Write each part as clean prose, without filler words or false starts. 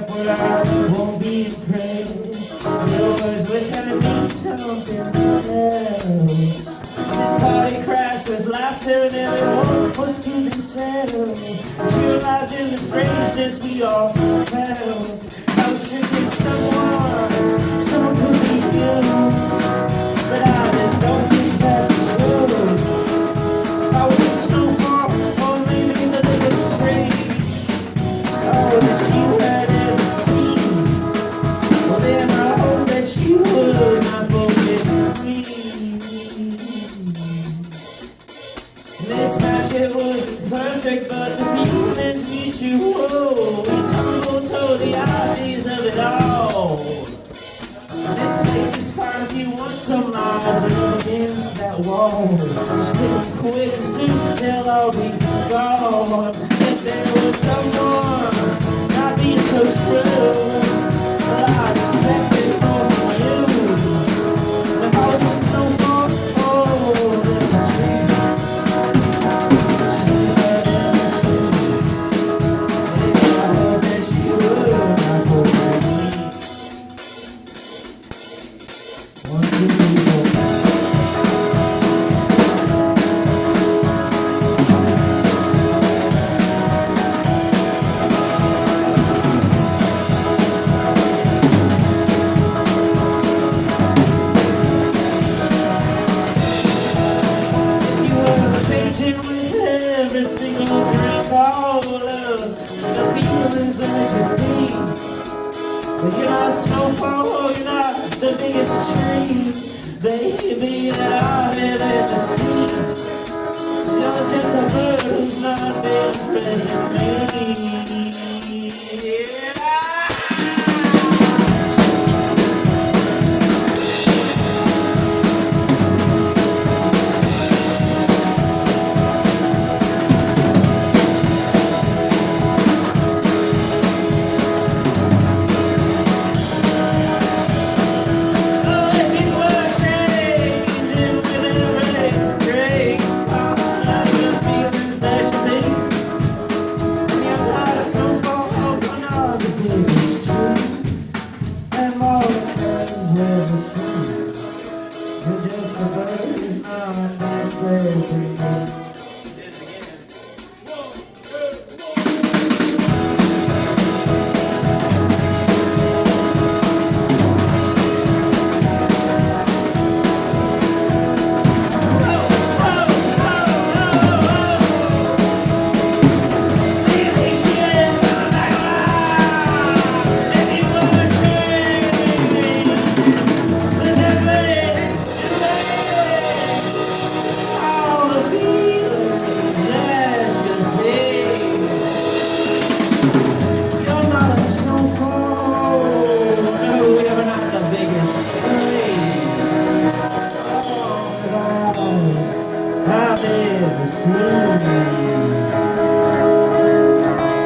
up where I won't be impressed. Your words were telling me something else. This party crashed with laughter and everyone was to themselves. Realizing the strangeness we all felt. I was drinking someone could be you, but I just don't think that's the truth. I was a snowfall, or maybe the biggest tree. Oh, that you had ever seen. Well, then I hope that you would not forget me. This match, it wasn't perfect, but the people meant to meet you. Whoa, we tumbled toward the ideas of it all. This place is fine if you want some lies, but up against that wall. Just get quick and soon they'll all be gone. If there was someone not being so true, but I expected more from you. If I was a snowball, oh, there's a tree. Every single drink, all of the feelings that make you think. But you're not a snowfall, you're not the biggest tree, baby, that I've ever seen. You're just a bird who's not been present me.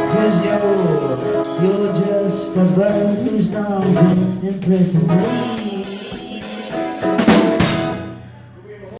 Cause you're just a bird who's not been impressing me.